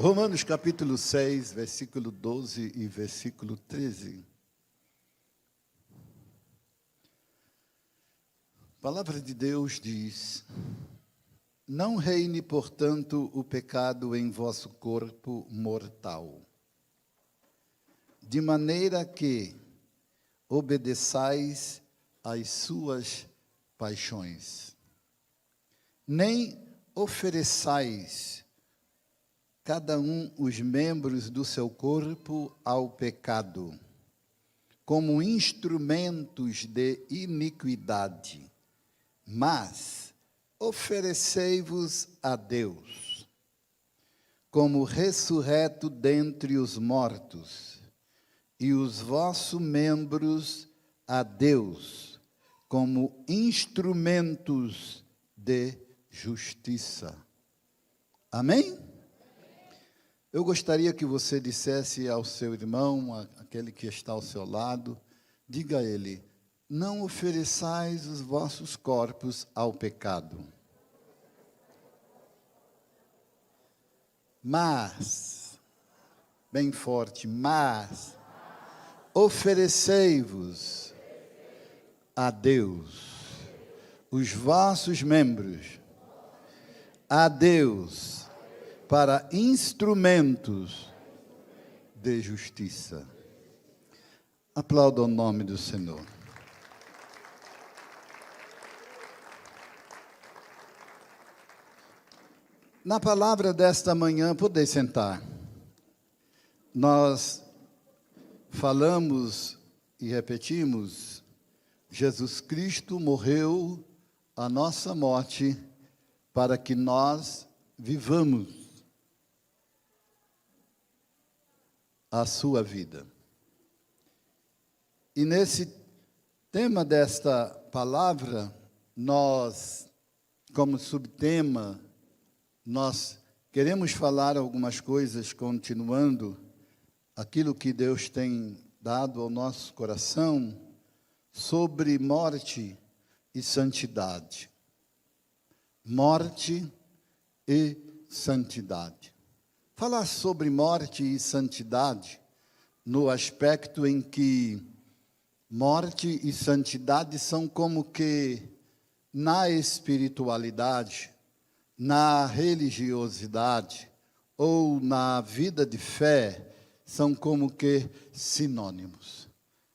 Romanos capítulo 6, versículo 12 e versículo 13. A palavra de Deus diz: não reine, portanto, o pecado em vosso corpo mortal, de maneira que obedeçais às suas paixões. Nem ofereçais cada um os membros do seu corpo ao pecado, como instrumentos de iniquidade, mas oferecei-vos a Deus, como ressurreto dentre os mortos, e os vossos membros a Deus, como instrumentos de justiça. Amém? Eu gostaria que você dissesse ao seu irmão, aquele que está ao seu lado, diga a ele: não ofereçais os vossos corpos ao pecado, mas, bem forte, mas oferecei-vos a Deus os vossos membros, a Deus, para instrumentos de justiça. Aplauda o nome do Senhor. Na palavra desta manhã, podem sentar. Nós falamos e repetimos: Jesus Cristo morreu a nossa morte para que nós vivamos a sua vida. E nesse tema desta palavra, nós, como subtema, nós queremos falar algumas coisas, continuando aquilo que Deus tem dado ao nosso coração, sobre morte e santidade. Morte e santidade. Falar sobre morte e santidade, no aspecto em que morte e santidade são como que, na espiritualidade, na religiosidade ou na vida de fé, são como que sinônimos.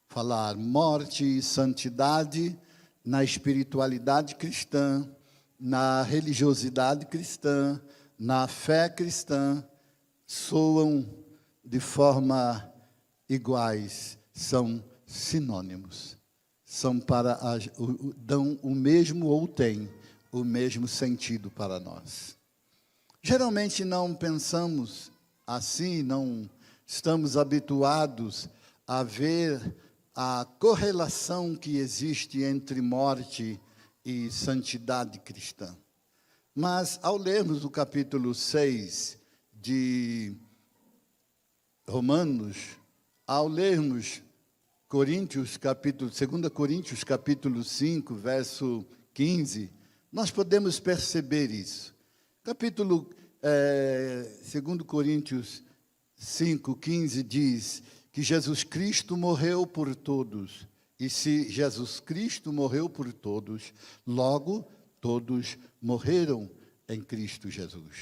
Falar morte e santidade na espiritualidade cristã, na religiosidade cristã, na fé cristã, soam de forma iguais, são sinônimos. São dão o mesmo ou têm o mesmo sentido para nós. Geralmente não pensamos assim, não estamos habituados a ver a correlação que existe entre morte e santidade cristã. Mas, ao lermos o capítulo 6 de Romanos, ao lermos 2 Coríntios, capítulo 5, verso 15, nós podemos perceber isso. Capítulo 2 Coríntios 5, 15 diz que Jesus Cristo morreu por todos. E se Jesus Cristo morreu por todos, logo todos morreram em Cristo Jesus.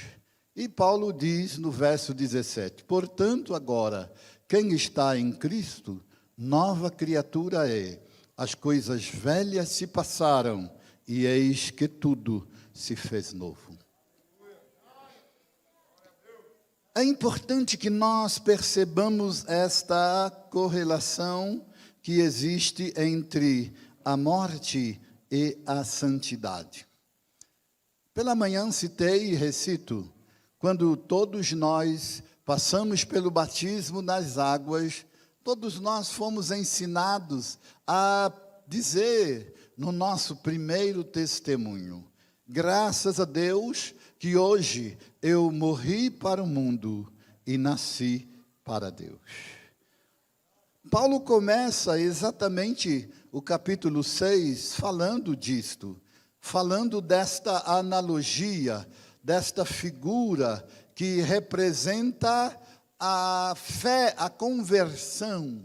E Paulo diz no verso 17: portanto, agora, quem está em Cristo, nova criatura é. As coisas velhas se passaram, e eis que tudo se fez novo. É importante que nós percebamos esta correlação que existe entre a morte e a santidade. Pela manhã citei e recito: quando todos nós passamos pelo batismo nas águas, todos nós fomos ensinados a dizer no nosso primeiro testemunho: graças a Deus que hoje eu morri para o mundo e nasci para Deus. Paulo começa exatamente o capítulo 6 falando disto, falando desta analogia, desta figura que representa a fé, a conversão,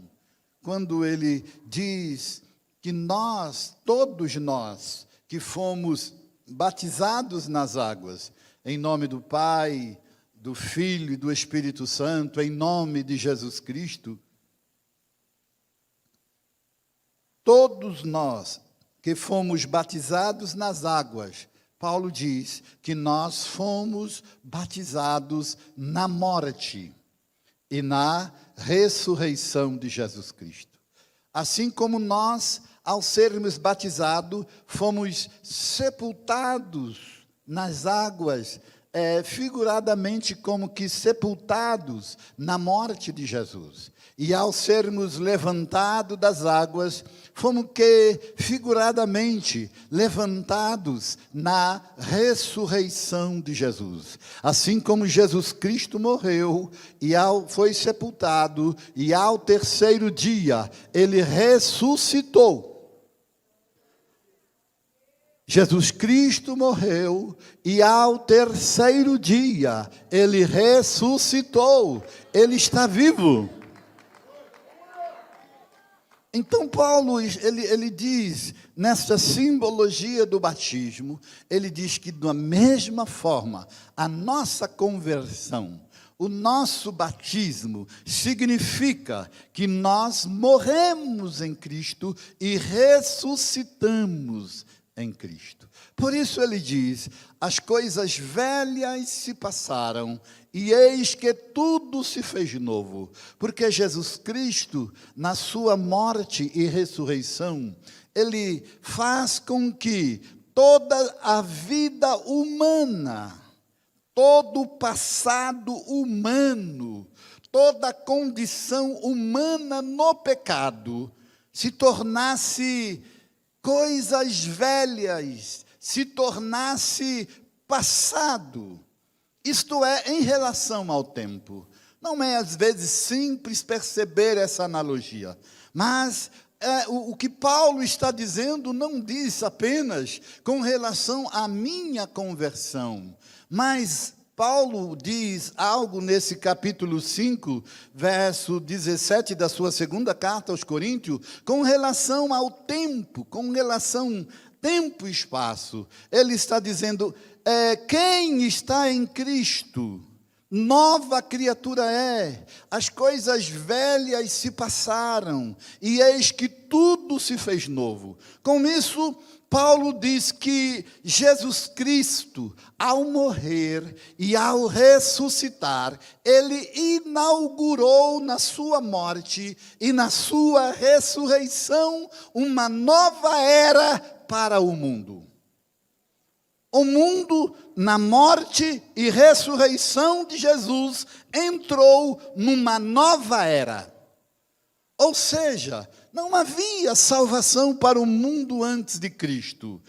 quando ele diz que nós, todos nós, que fomos batizados nas águas, em nome do Pai, do Filho e do Espírito Santo, em nome de Jesus Cristo, todos nós que fomos batizados nas águas, Paulo diz que nós fomos batizados na morte e na ressurreição de Jesus Cristo. Assim como nós, ao sermos batizados, fomos sepultados nas águas, figuradamente como que sepultados na morte de Jesus. E ao sermos levantados das águas, fomos que figuradamente levantados na ressurreição de Jesus. Assim como Jesus Cristo morreu e foi sepultado, e ao terceiro dia ele ressuscitou. Jesus Cristo morreu e ao terceiro dia ele ressuscitou. Ele está vivo. Então Paulo, ele diz, nessa simbologia do batismo, ele diz que da mesma forma, a nossa conversão, o nosso batismo, significa que nós morremos em Cristo e ressuscitamos em Cristo. Por isso ele diz, as coisas velhas se passaram, e eis que tudo se fez novo, porque Jesus Cristo, na sua morte e ressurreição, ele faz com que toda a vida humana, todo o passado humano, toda a condição humana no pecado, se tornasse coisas velhas, se tornasse passado. Isto é, em relação ao tempo. Não é, às vezes, simples perceber essa analogia. Mas o que Paulo está dizendo não diz apenas com relação à minha conversão. Mas Paulo diz algo nesse capítulo 5, verso 17 da sua segunda carta aos Coríntios, com relação ao tempo, com relação tempo e espaço. Ele está dizendo, quem está em Cristo, nova criatura é, as coisas velhas se passaram, e eis que tudo se fez novo. Com isso, Paulo diz que Jesus Cristo, ao morrer e ao ressuscitar, ele inaugurou na sua morte e na sua ressurreição uma nova era para o mundo. O mundo, na morte e ressurreição de Jesus, entrou numa nova era. Ou seja, não havia salvação para o mundo antes de Cristo.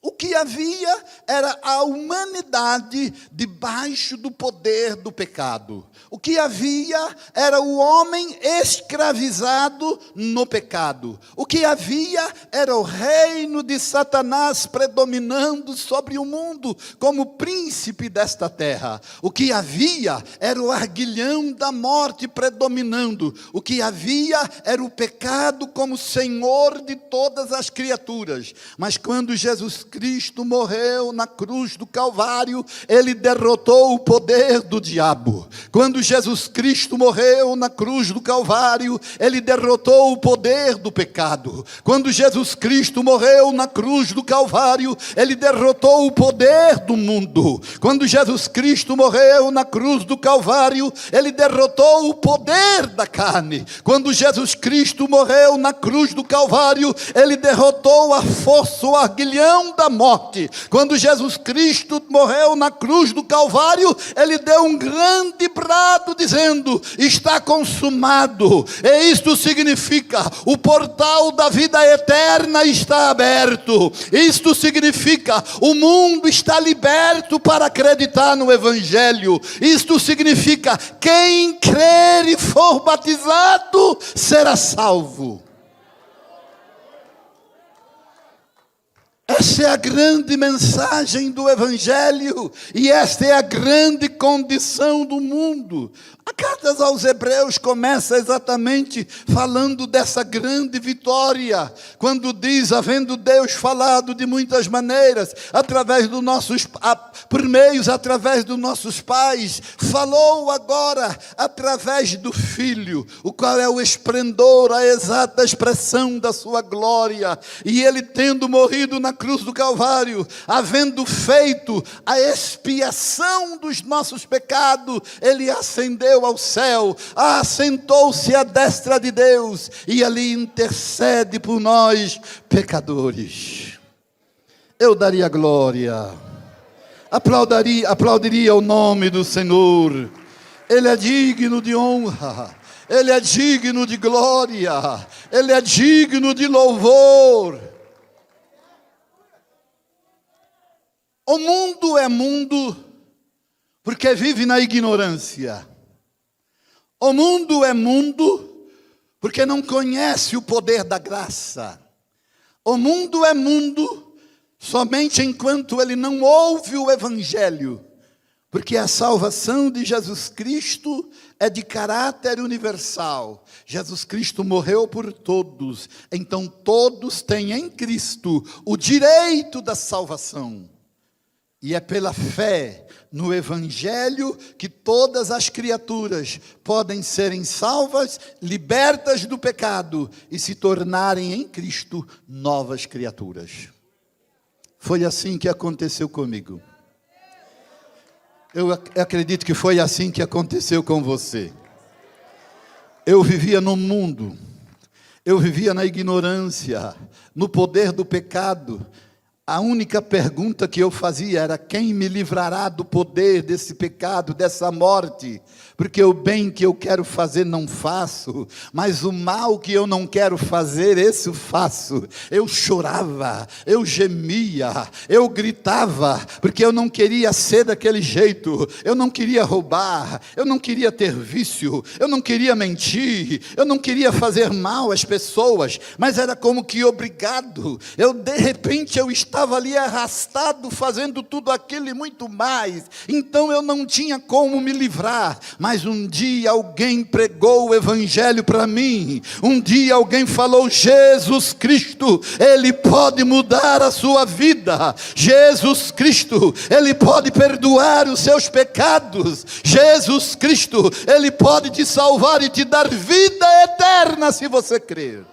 O que havia era a humanidade debaixo do poder do pecado. O que havia era o homem escravizado no pecado. O que havia era o reino de Satanás predominando sobre o mundo como príncipe desta terra. O que havia era o arguilhão da morte predominando. O que havia era o pecado como senhor de todas as criaturas. Mas quando Jesus Cristo morreu na cruz do Calvário, ele derrotou o poder do diabo. Quando Jesus Cristo morreu na cruz do Calvário, ele derrotou o poder do pecado. Quando Jesus Cristo morreu na cruz do Calvário, ele derrotou o poder do mundo. Quando Jesus Cristo morreu na cruz do Calvário, ele derrotou o poder da carne. Quando Jesus Cristo morreu na cruz do Calvário, ele derrotou a força, o arguilhão da morte. Quando Jesus Cristo morreu na cruz do Calvário, ele deu um grande brado dizendo, está consumado. E isto significa, o portal da vida eterna está aberto. Isto significa, o mundo está liberto para acreditar no Evangelho. Isto significa, quem crer e for batizado será salvo. Essa Essa é a grande mensagem do Evangelho e esta é a grande condição do mundo. A carta aos Hebreus começa exatamente falando dessa grande vitória, quando diz, havendo Deus falado de muitas maneiras, através dos nossos, por meios, através dos nossos pais, falou agora através do Filho, o qual é o esplendor, a exata expressão da sua glória, e ele tendo morrido na cruz do Calvário, havendo feito a expiação dos nossos pecados, ele ascendeu ao céu, assentou-se à destra de Deus, e ali intercede por nós, pecadores. Eu daria glória, aplaudiria o nome do Senhor. Ele é digno de honra, Ele é digno de glória, Ele é digno de louvor. O mundo é mundo porque vive na ignorância. O mundo é mundo porque não conhece o poder da graça. O mundo é mundo somente enquanto ele não ouve o Evangelho, porque a salvação de Jesus Cristo é de caráter universal. Jesus Cristo morreu por todos, então todos têm em Cristo o direito da salvação. E é pela fé no Evangelho que todas as criaturas podem serem salvas, libertas do pecado e se tornarem em Cristo novas criaturas. Foi assim que aconteceu comigo. Eu acredito que foi assim que aconteceu com você. Eu vivia no mundo, eu vivia na ignorância, no poder do pecado. A única pergunta que eu fazia era: quem me livrará do poder desse pecado, dessa morte? Porque o bem que eu quero fazer não faço, mas o mal que eu não quero fazer, esse eu faço. Eu chorava, eu gemia, eu gritava, porque eu não queria ser daquele jeito. Eu não queria roubar, eu não queria ter vício, eu não queria mentir, eu não queria fazer mal às pessoas, mas era como que obrigado. De repente eu estava ali arrastado, fazendo tudo aquilo e muito mais. Então eu não tinha como me livrar. Mas um dia alguém pregou o Evangelho para mim. Um dia alguém falou: Jesus Cristo, Ele pode mudar a sua vida. Jesus Cristo, Ele pode perdoar os seus pecados. Jesus Cristo, Ele pode te salvar e te dar vida eterna se você crer.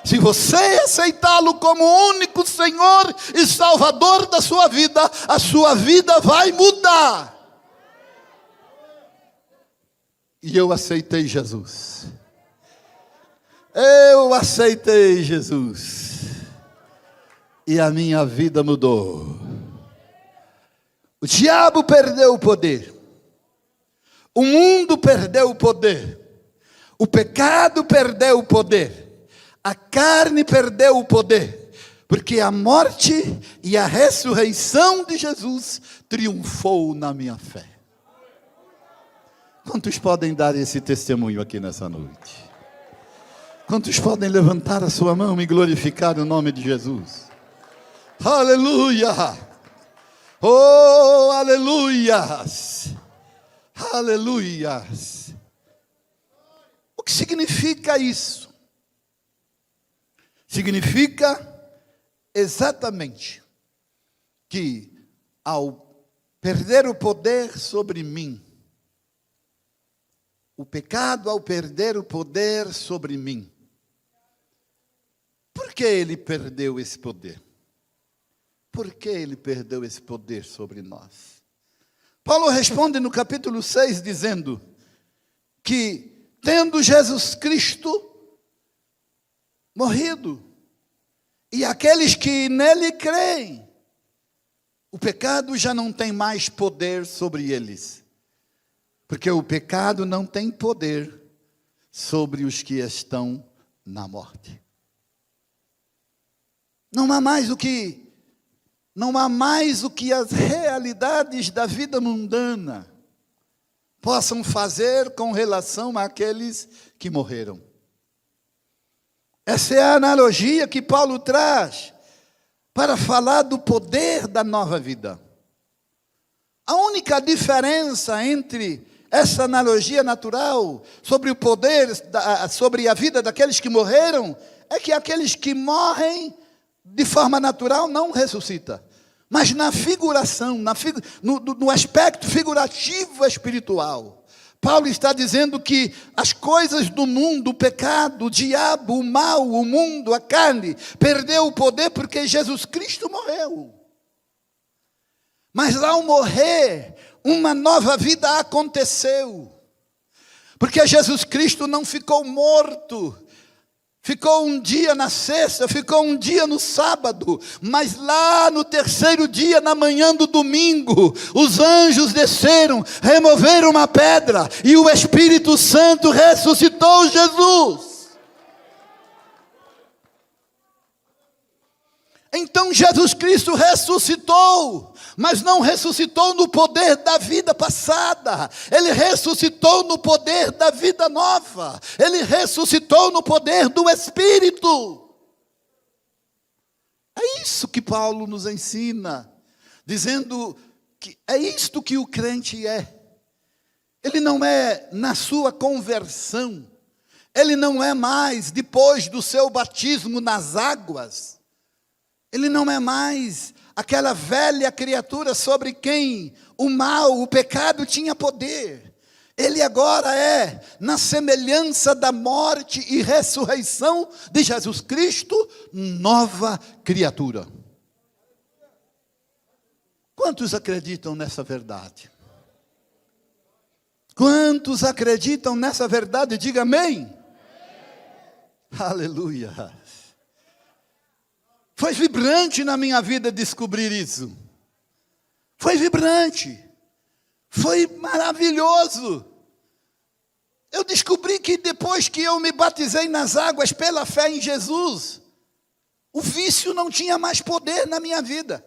Se você aceitá-lo como único Senhor e Salvador da sua vida, a sua vida vai mudar. E eu aceitei Jesus. Eu aceitei Jesus. E a minha vida mudou. O diabo perdeu o poder. O mundo perdeu o poder. O pecado perdeu o poder. A carne perdeu o poder. Porque a morte e a ressurreição de Jesus triunfou na minha fé. Quantos podem dar esse testemunho aqui nessa noite? Quantos podem levantar a sua mão e glorificar o nome de Jesus? Aleluia! Oh, aleluias! Aleluias! O que significa isso? Significa exatamente que ao perder o poder sobre mim, o pecado ao perder o poder sobre mim, por que ele perdeu esse poder? Por que ele perdeu esse poder sobre nós? Paulo responde no capítulo 6 dizendo que tendo Jesus Cristo morrido, e aqueles que nele creem, o pecado já não tem mais poder sobre eles. Porque o pecado não tem poder sobre os que estão na morte. Não há mais o que as realidades da vida mundana possam fazer com relação àqueles que morreram. Essa é a analogia que Paulo traz para falar do poder da nova vida. A única diferença entre essa analogia natural sobre o poder, sobre a vida daqueles que morreram, é que aqueles que morrem de forma natural não ressuscitam. Mas na figuração, no aspecto figurativo espiritual, Paulo está dizendo que as coisas do mundo, o pecado, o diabo, o mal, o mundo, a carne, perdeu o poder porque Jesus Cristo morreu. Mas ao morrer, uma nova vida aconteceu. Porque Jesus Cristo não ficou morto. Ficou um dia na sexta, ficou um dia no sábado, mas lá no terceiro dia, na manhã do domingo, os anjos desceram, removeram uma pedra, e o Espírito Santo ressuscitou Jesus. Então Jesus Cristo ressuscitou, mas não ressuscitou no poder da vida passada. Ele ressuscitou no poder da vida nova. Ele ressuscitou no poder do Espírito. É isso que Paulo nos ensina, dizendo que é isto que o crente é. Ele não é na sua conversão. Ele não é mais depois do seu batismo nas águas. Ele não é mais aquela velha criatura sobre quem o mal, o pecado tinha poder. Ele agora é, na semelhança da morte e ressurreição de Jesus Cristo, nova criatura. Quantos acreditam nessa verdade? Quantos acreditam nessa verdade? Diga amém. Aleluia. Foi vibrante na minha vida descobrir isso. Foi vibrante. Foi maravilhoso. Eu descobri que depois que eu me batizei nas águas pela fé em Jesus, o vício não tinha mais poder na minha vida.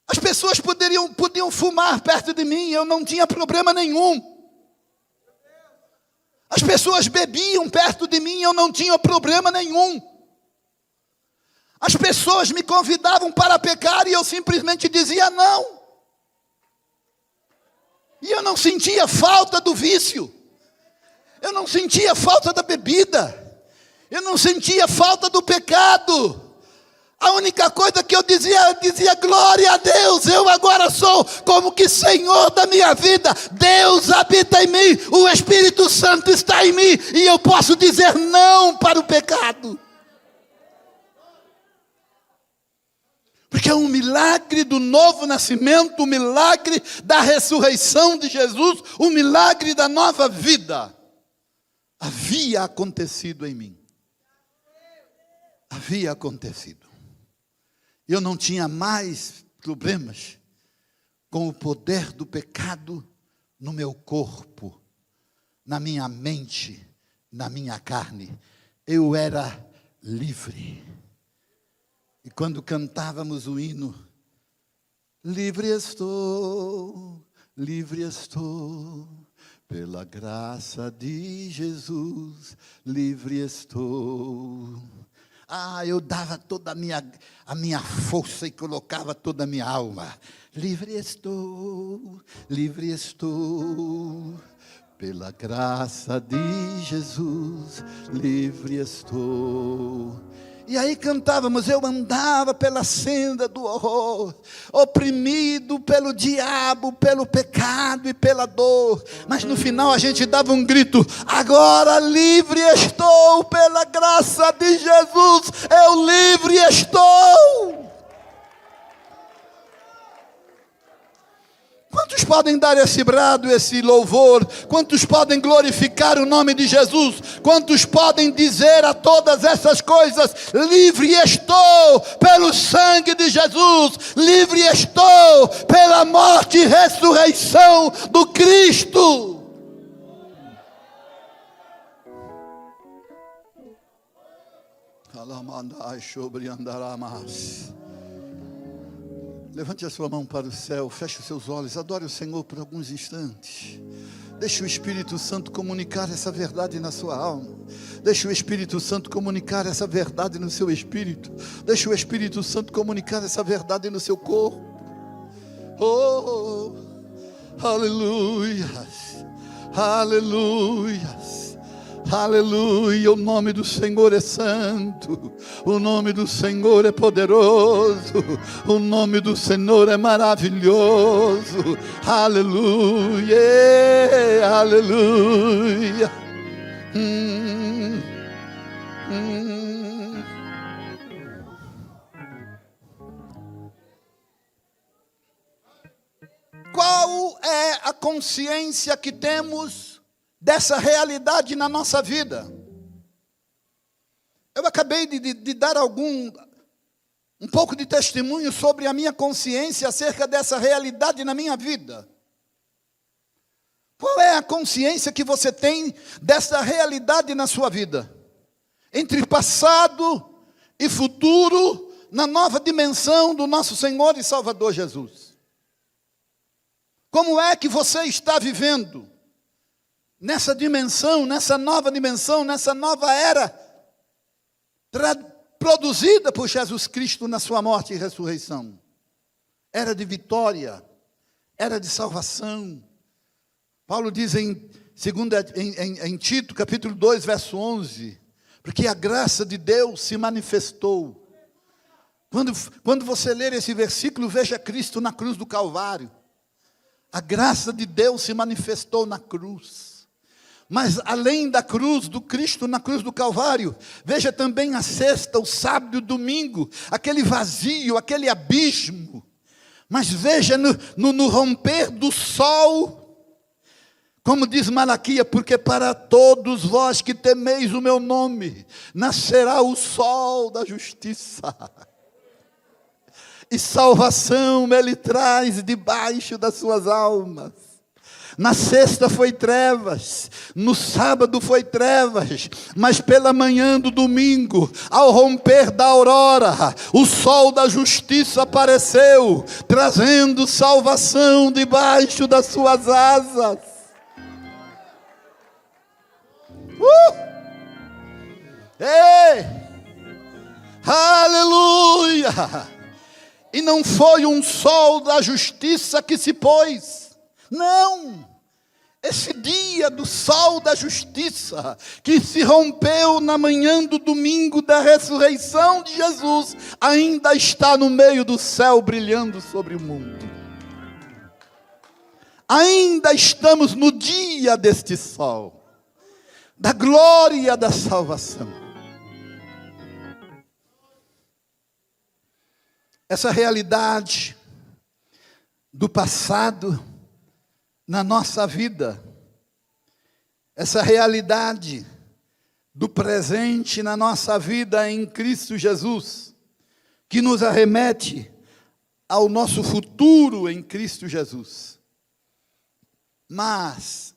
As pessoas podiam fumar perto de mim, eu não tinha problema nenhum. As pessoas bebiam perto de mim, eu não tinha problema nenhum. As pessoas me convidavam para pecar e eu simplesmente dizia não. E eu não sentia falta do vício. Eu não sentia falta da bebida. Eu não sentia falta do pecado. A única coisa que eu dizia glória a Deus, eu agora sou como que Senhor da minha vida, Deus habita em mim, o Espírito Santo está em mim, e eu posso dizer não para o pecado. Porque é um milagre do novo nascimento, o milagre da ressurreição de Jesus, o milagre da nova vida, havia acontecido em mim. Havia acontecido. Eu não tinha mais problemas com o poder do pecado no meu corpo, na minha mente, na minha carne. Eu era livre. E quando cantávamos o hino, livre estou, pela graça de Jesus, livre estou. Eu dava toda a minha força e colocava toda a minha alma. Livre estou, pela graça de Jesus, livre estou. E aí cantávamos, eu andava pela senda do horror, oprimido pelo diabo, pelo pecado e pela dor. Mas no final a gente dava um grito, agora livre estou pela graça de Jesus, eu livre estou. Quantos podem dar esse brado, esse louvor? Quantos podem glorificar o nome de Jesus? Quantos podem dizer a todas essas coisas, livre estou pelo sangue de Jesus, livre estou pela morte e ressurreição do Cristo? Levante a sua mão para o céu, feche os seus olhos, adore o Senhor por alguns instantes. Deixe o Espírito Santo comunicar essa verdade na sua alma. Deixa o Espírito Santo comunicar essa verdade no seu espírito. Deixa o Espírito Santo comunicar essa verdade no seu corpo. Oh, aleluias, aleluias, aleluia. O nome do Senhor é santo, o nome do Senhor é poderoso, o nome do Senhor é maravilhoso. Aleluia, aleluia. Qual é a consciência que temos dessa realidade na nossa vida? Eu acabei de dar um pouco de testemunho sobre a minha consciência acerca dessa realidade na minha vida. Qual é a consciência que você tem dessa realidade na sua vida? Entre passado e futuro, na nova dimensão do nosso Senhor e Salvador Jesus. Como é que você está vivendo nessa dimensão, nessa nova era, produzida por Jesus Cristo na sua morte e ressurreição? Era de vitória, era de salvação. Paulo diz em Tito, capítulo 2, verso 11, porque a graça de Deus se manifestou. Quando você ler esse versículo, veja Cristo na cruz do Calvário. A graça de Deus se manifestou na cruz. Mas além da cruz, do Cristo na cruz do Calvário, veja também a sexta, o sábado e o domingo, aquele vazio, aquele abismo. Mas veja no romper do sol, como diz Malaquias, porque para todos vós que temeis o meu nome, nascerá o sol da justiça. E salvação ele traz debaixo das suas almas. Na sexta foi trevas, no sábado foi trevas, mas pela manhã do domingo, ao romper da aurora, o sol da justiça apareceu, trazendo salvação debaixo das suas asas. Ei! Aleluia! E não foi um sol da justiça que se pôs. Não! Esse dia do sol da justiça, que se rompeu na manhã do domingo da ressurreição de Jesus, ainda está no meio do céu brilhando sobre o mundo. Ainda estamos no dia deste sol, da glória da salvação. Essa realidade do passado na nossa vida, essa realidade do presente na nossa vida em Cristo Jesus, que nos arremete ao nosso futuro em Cristo Jesus, mas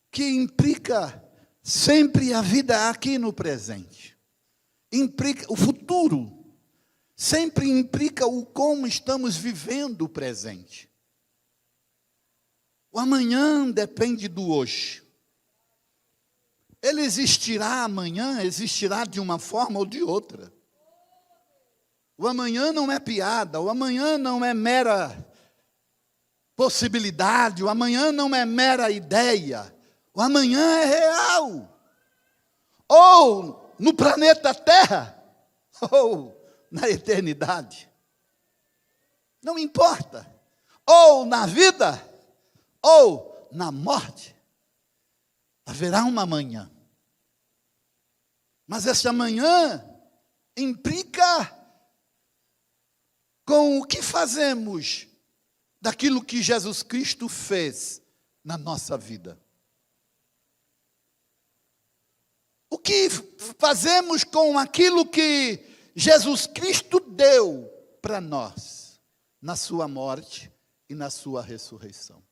que implica sempre a vida aqui no presente, implica o futuro. Sempre implica o como estamos vivendo o presente. O amanhã depende do hoje. Ele existirá amanhã, existirá de uma forma ou de outra. O amanhã não é piada, o amanhã não é mera possibilidade, o amanhã não é mera ideia. O amanhã é real. Ou no planeta Terra, ou na eternidade, não importa, ou na vida, ou na morte, haverá uma manhã, mas essa manhã implica com o que fazemos daquilo que Jesus Cristo fez na nossa vida. O que fazemos com aquilo que Jesus Cristo deu para nós, na sua morte e na sua ressurreição.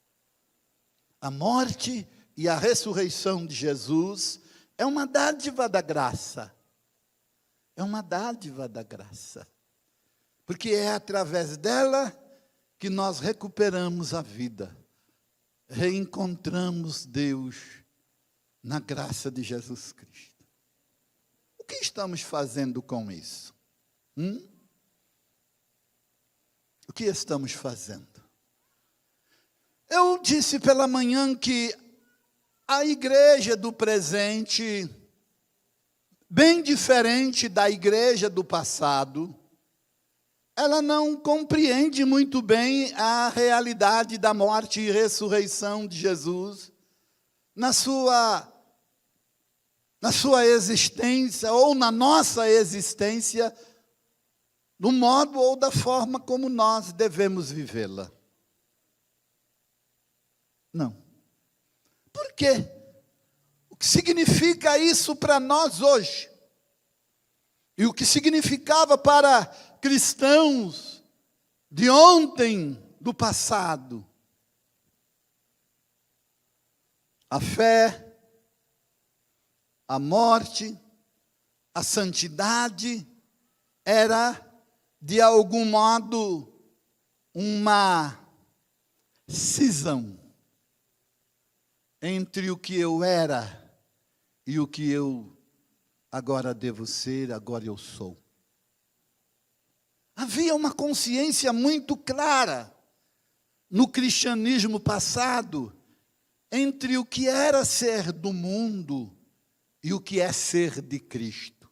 A morte e a ressurreição de Jesus é uma dádiva da graça. É uma dádiva da graça. Porque é através dela que nós recuperamos a vida. Reencontramos Deus na graça de Jesus Cristo. que estamos fazendo com isso? O que estamos fazendo? Eu disse pela manhã que a igreja do presente, bem diferente da igreja do passado, ela não compreende muito bem a realidade da morte e ressurreição de Jesus na sua existência ou na nossa existência, do modo ou da forma como nós devemos vivê-la. Não. Por quê? O que significa isso para nós hoje? E o que significava para cristãos de ontem, do passado? A fé, a morte, a santidade era, de algum modo, uma cisão entre o que eu era e o que eu agora devo ser, agora eu sou. Havia uma consciência muito clara no cristianismo passado entre o que era ser do mundo e o que é ser de Cristo.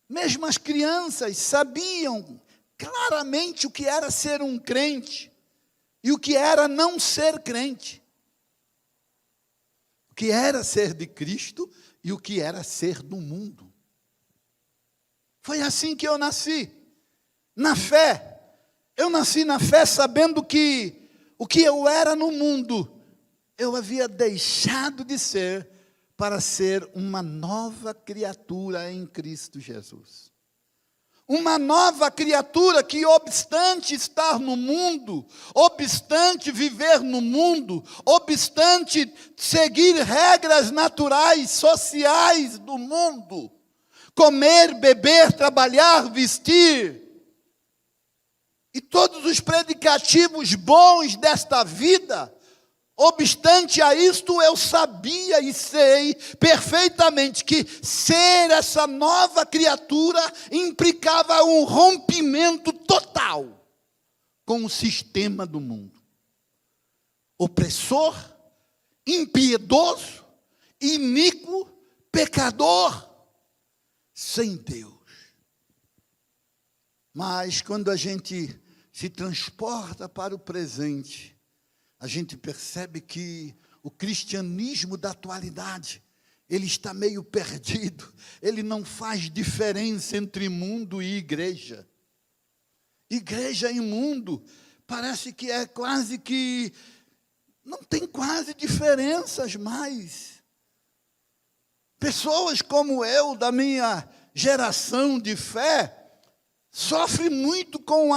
Mesmo as crianças sabiam claramente o que era ser um crente e o que era não ser crente. O que era ser de Cristo e o que era ser do mundo. Foi assim que eu nasci, na fé. Eu nasci na fé sabendo que o que eu era no mundo, eu havia deixado de ser para ser uma nova criatura em Cristo Jesus. Uma nova criatura que, obstante estar no mundo, obstante viver no mundo, obstante seguir regras naturais, sociais do mundo, comer, beber, trabalhar, vestir, e todos os predicativos bons desta vida, obstante a isto, eu sabia e sei perfeitamente que ser essa nova criatura implicava um rompimento total com o sistema do mundo. Opressor, impiedoso, iníquo, pecador, sem Deus. Mas quando a gente se transporta para o presente, a gente percebe que o cristianismo da atualidade, ele está meio perdido. Ele não faz diferença entre mundo e igreja. Igreja e mundo, parece que é quase que, não tem quase diferenças mais. Pessoas como eu, da minha geração de fé, sofrem muito com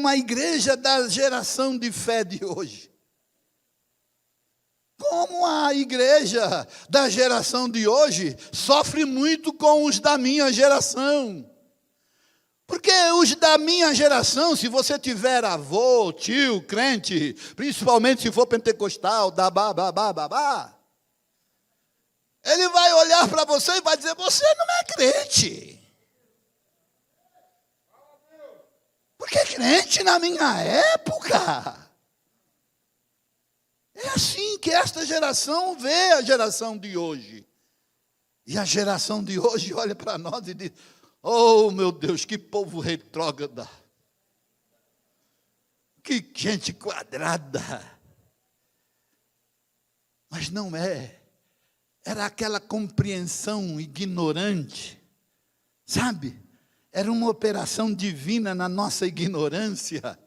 a igreja da geração de fé de hoje. Como a igreja da geração de hoje sofre muito com os da minha geração. Porque os da minha geração, se você tiver avô, tio, crente, principalmente se for pentecostal, ele vai olhar para você e vai dizer, você não é crente. Porque crente na minha época... É assim que esta geração vê a geração de hoje. E a geração de hoje olha para nós e diz, oh meu Deus, que povo retrógrada. Que gente quadrada. Mas não é. Era aquela compreensão ignorante. Sabe? Era uma operação divina na nossa ignorância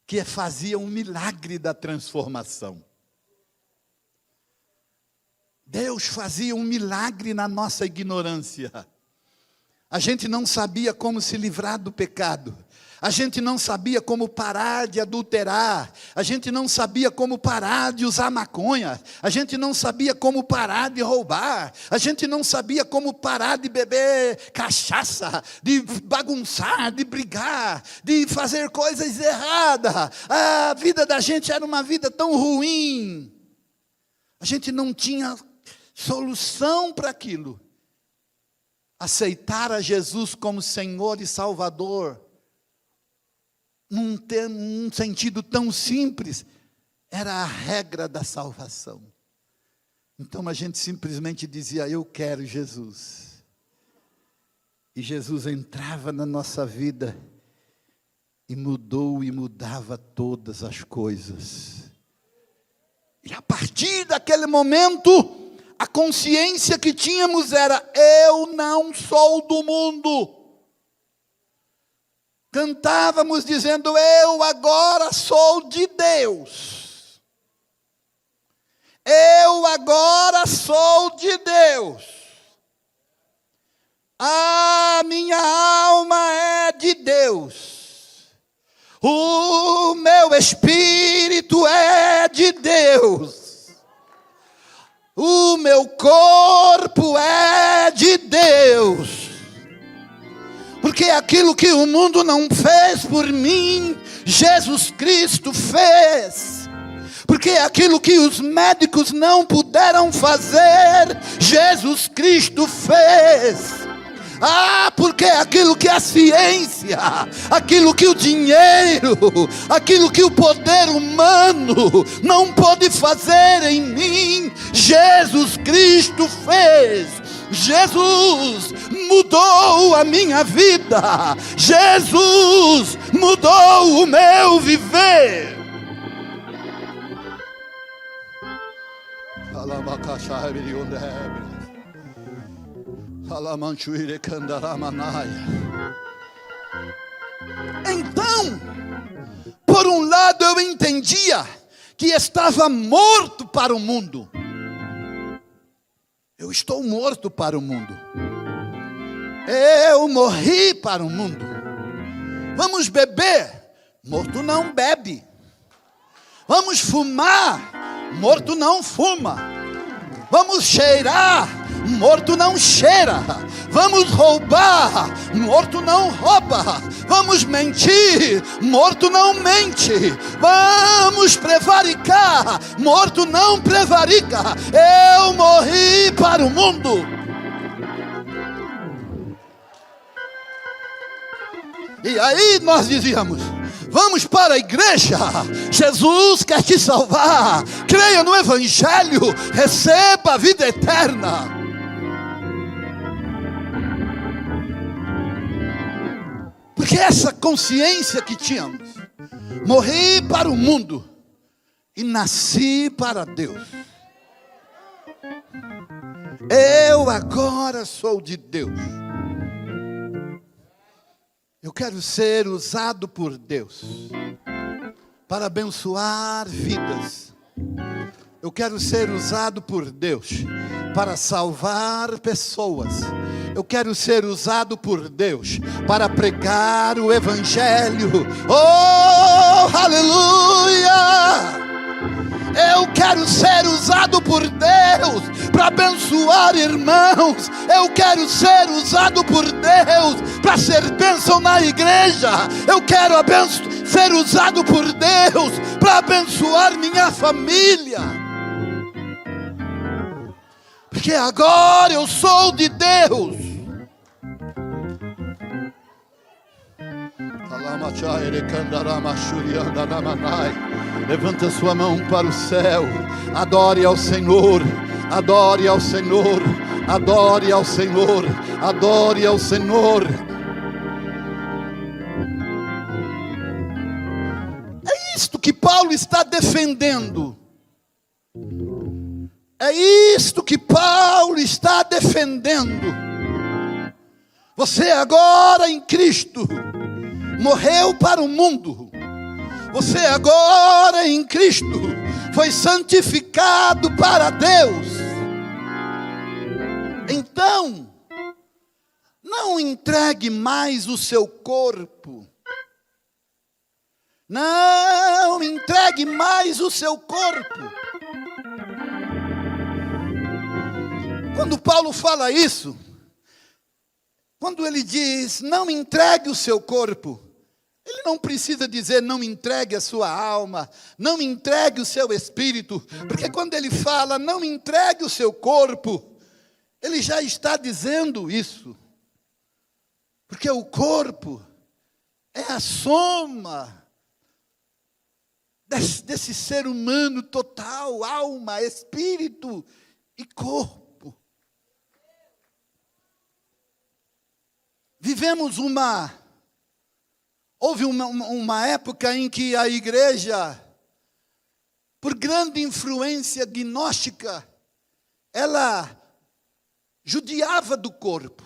que fazia um milagre da transformação. Deus fazia um milagre na nossa ignorância. A gente não sabia como se livrar do pecado. A gente não sabia como parar de adulterar. A gente não sabia como parar de usar maconha. A gente não sabia como parar de roubar. A gente não sabia como parar de beber cachaça, de bagunçar, de brigar, de fazer coisas erradas. A vida da gente era uma vida tão ruim. A gente não tinha solução para aquilo. Aceitar a Jesus como Senhor e Salvador, num sentido tão simples, era a regra da salvação. Então a gente simplesmente dizia, eu quero Jesus. E Jesus entrava na nossa vida e mudou e mudava todas as coisas. E a partir daquele momento, a consciência que tínhamos era, eu não sou do mundo. Cantávamos dizendo, eu agora sou de Deus. Eu agora sou de Deus. A minha alma é de Deus. O meu espírito é de Deus. O meu corpo é de Deus. Porque aquilo que o mundo não fez por mim, Jesus Cristo fez. Porque aquilo que os médicos não puderam fazer, Jesus Cristo fez. Porque aquilo que a ciência, aquilo que o dinheiro, aquilo que o poder humano não pôde fazer em mim, Jesus Cristo fez. Jesus mudou a minha vida. Jesus mudou o meu viver. Então, por um lado eu entendia que estava morto para o mundo. Eu estou morto para o mundo. Eu morri para o mundo. Vamos beber? Morto não bebe. Vamos fumar? Morto não fuma. Vamos cheirar? Morto não cheira. Vamos roubar? Morto não rouba. Vamos mentir? Morto não mente. Vamos prevaricar? Morto não prevarica. Eu morri para o mundo. E aí nós dizíamos, vamos para a igreja, Jesus quer te salvar, creia no Evangelho, receba a vida eterna. Porque essa consciência que tínhamos, morri para o mundo e nasci para Deus. Eu agora sou de Deus. Eu quero ser usado por Deus para abençoar vidas. Eu quero ser usado por Deus para salvar pessoas. Eu quero ser usado por Deus para pregar o Evangelho. Oh, aleluia! Eu quero ser usado por Deus para abençoar irmãos. Eu quero ser usado por Deus para ser bênção na igreja. Eu quero ser usado por Deus para abençoar minha família. Porque agora eu sou de Deus. Levanta sua mão para o céu. Adore ao Senhor. Adore ao Senhor. Adore ao Senhor. Adore ao Senhor. É isto que Paulo está defendendo. É isto que Paulo está defendendo. Você agora em Cristo morreu para o mundo. Você agora em Cristo foi santificado para Deus. Então, não entregue mais o seu corpo. Não entregue mais o seu corpo. Quando Paulo fala isso, quando ele diz, não entregue o seu corpo, Ele não precisa dizer, não entregue a sua alma, não entregue o seu espírito, porque quando ele fala, não entregue o seu corpo, ele já está dizendo isso. Porque o corpo é a soma desse ser humano total, alma, espírito e corpo. Houve uma época em que a igreja, por grande influência gnóstica, ela judiava do corpo,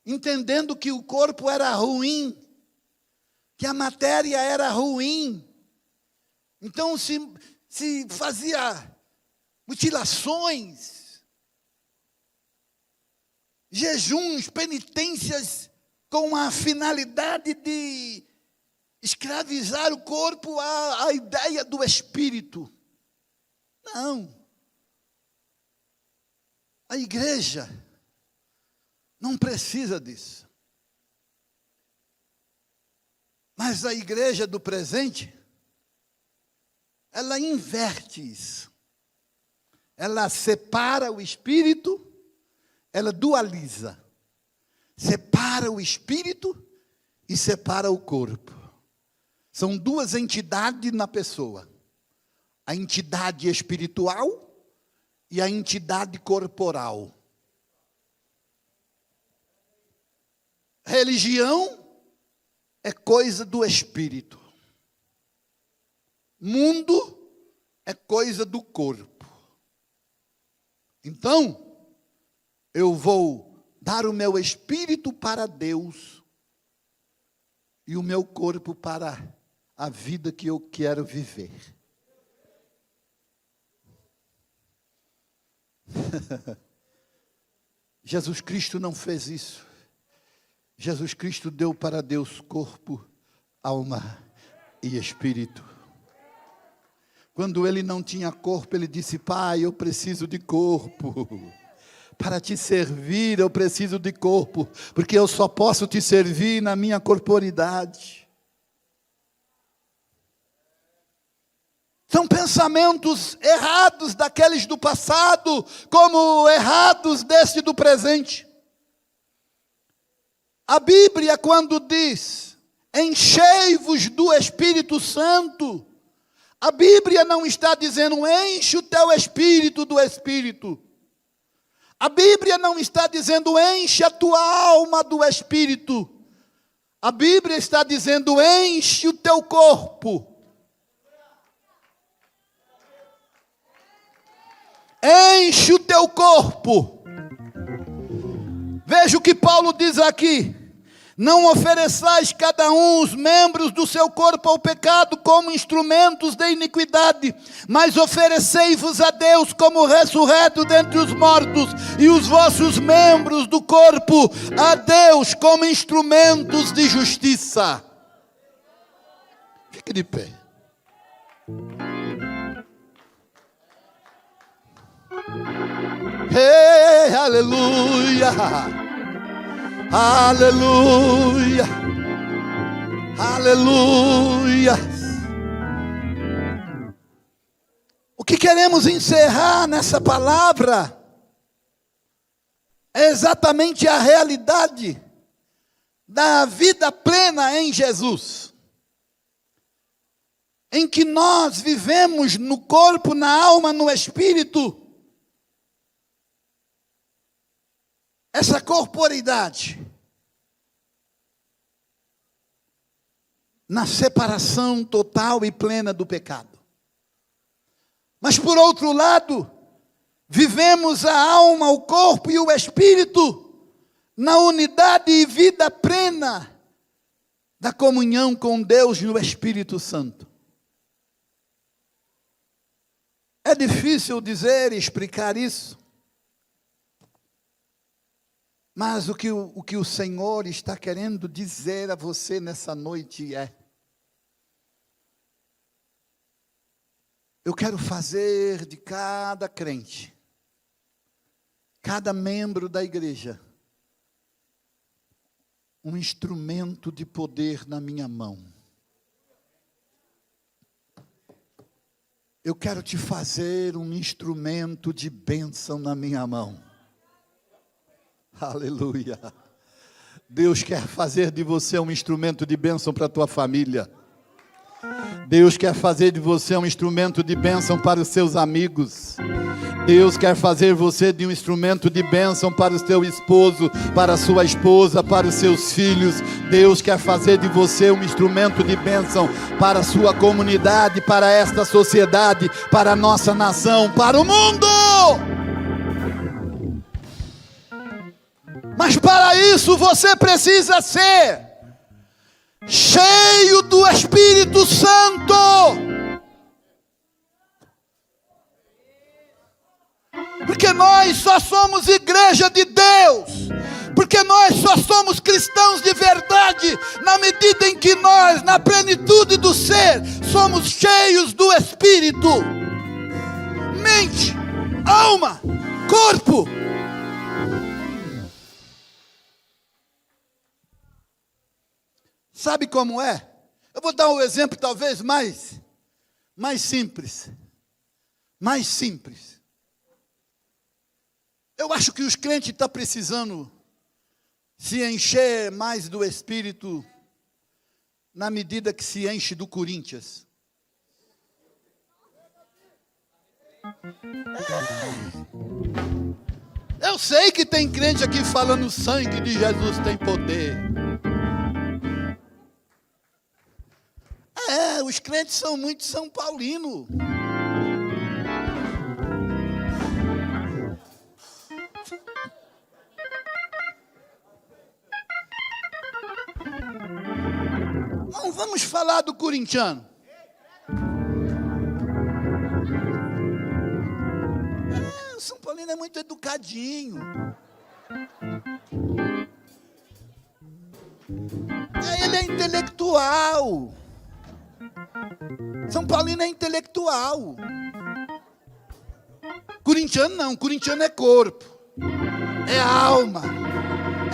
entendendo que o corpo era ruim, que a matéria era ruim. Então se fazia mutilações, jejuns, penitências, com a finalidade de escravizar o corpo à ideia do espírito. Não. A igreja não precisa disso. Mas a igreja do presente, ela inverte isso. Ela separa o espírito, ela dualiza. Separa o espírito e separa o corpo. São duas entidades na pessoa. A entidade espiritual e a entidade corporal. Religião é coisa do espírito. Mundo é coisa do corpo. Então, eu vou dar o meu espírito para Deus e o meu corpo para a vida que eu quero viver. Jesus Cristo não fez isso. Jesus Cristo deu para Deus corpo, alma e espírito. Quando ele não tinha corpo, ele disse: Pai, eu preciso de corpo. Para te servir, eu preciso de corpo, porque eu só posso te servir na minha corporidade. São pensamentos errados daqueles do passado, como errados deste do presente. A Bíblia, quando diz, enchei-vos do Espírito Santo, a Bíblia não está dizendo, enche o teu espírito do Espírito. A Bíblia não está dizendo, enche a tua alma do Espírito. A Bíblia está dizendo, enche o teu corpo. Enche o teu corpo. Veja o que Paulo diz aqui. Não ofereçais cada um os membros do seu corpo ao pecado como instrumentos de iniquidade, mas oferecei-vos a Deus como ressurreto dentre os mortos, e os vossos membros do corpo a Deus como instrumentos de justiça. Fique de pé. Hey, aleluia. Aleluia, aleluia. O que queremos encerrar nessa palavra é exatamente a realidade da vida plena em Jesus, em que nós vivemos no corpo, na alma, no espírito, essa corporidade, na separação total e plena do pecado. Mas por outro lado, vivemos a alma, o corpo e o espírito na unidade e vida plena da comunhão com Deus no Espírito Santo. É difícil dizer e explicar isso. Mas o que o Senhor está querendo dizer a você nessa noite é: eu quero fazer de cada crente, cada membro da igreja, um instrumento de poder na minha mão. Eu quero te fazer um instrumento de bênção na minha mão. Aleluia. Deus quer fazer de você um instrumento de bênção para a tua família. Deus quer fazer de você um instrumento de bênção para os seus amigos. Deus quer fazer você de um instrumento de bênção para o seu esposo, para a sua esposa, para os seus filhos. Deus quer fazer de você um instrumento de bênção para a sua comunidade, para esta sociedade, para a nossa nação, para o mundo. Mas para isso você precisa ser cheio do Espírito Santo. Porque nós só somos igreja de Deus, porque nós só somos cristãos de verdade na medida em que nós, na plenitude do ser, somos cheios do Espírito. Mente, alma, corpo. Sabe como é? Eu vou dar um exemplo talvez mais simples. Mais simples. Eu acho que os crentes estão precisando se encher mais do Espírito na medida que se enche do Corinthians. Eu sei que tem crente aqui falando o sangue de Jesus tem poder. Os crentes são muito São Paulino. Não vamos falar do corintiano. O São Paulino é muito educadinho. Ele é intelectual. São Paulino é intelectual. Corintiano não, corintiano é corpo, é alma,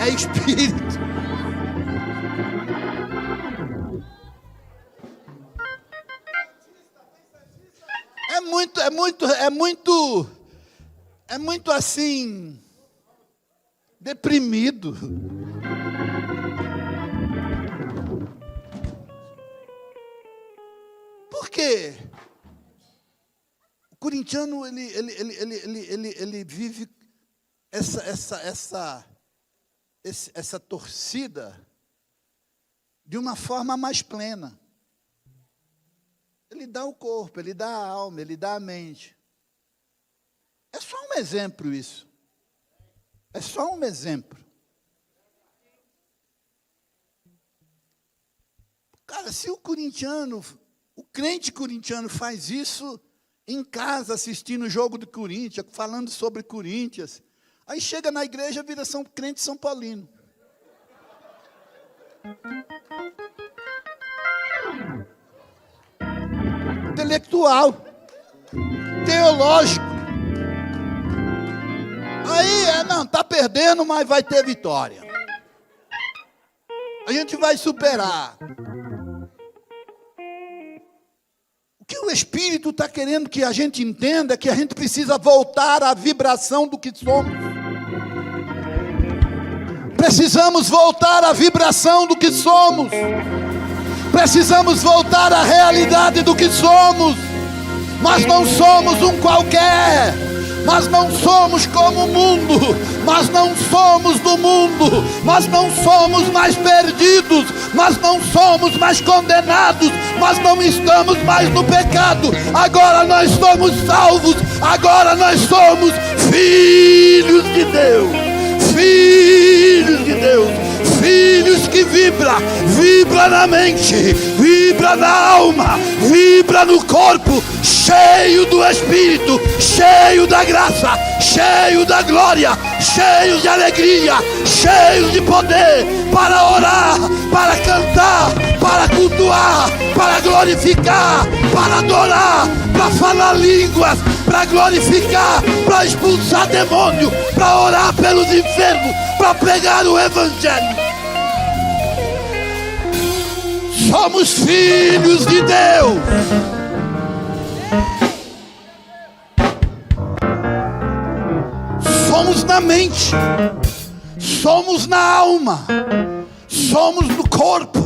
é espírito. É muito assim, deprimido. Por quê? O corintiano, ele vive essa torcida de uma forma mais plena. Ele dá o corpo, ele dá a alma, ele dá a mente. É só um exemplo isso. É só um exemplo. Cara, se o crente corintiano faz isso em casa, assistindo o jogo do Corinthians, falando sobre Corinthians, aí chega na igreja, vira crente São Paulino. Intelectual, teológico. Aí, não, está perdendo, mas vai ter vitória. A gente vai superar. O que o Espírito está querendo que a gente entenda é que a gente precisa voltar à vibração do que somos. Precisamos voltar à vibração do que somos. Precisamos voltar à realidade do que somos. Nós não somos um qualquer. Nós não somos como o mundo. Nós não somos do mundo. Nós não somos mais perdidos. Nós não somos mais condenados. Nós não estamos mais no pecado. Agora nós somos salvos. Agora nós somos filhos de Deus. Filhos de Deus. Filhos que vibra na mente, vibra na alma, vibra no corpo, cheio do Espírito, cheio da graça, cheio da glória, cheio de alegria, cheio de poder, para orar, para cantar, para cultuar, para glorificar, para adorar, para falar línguas, para glorificar, para expulsar demônio, para orar pelos enfermos, para pregar o Evangelho. somos filhos de Deus. Somos na mente, somos na alma, somos no corpo.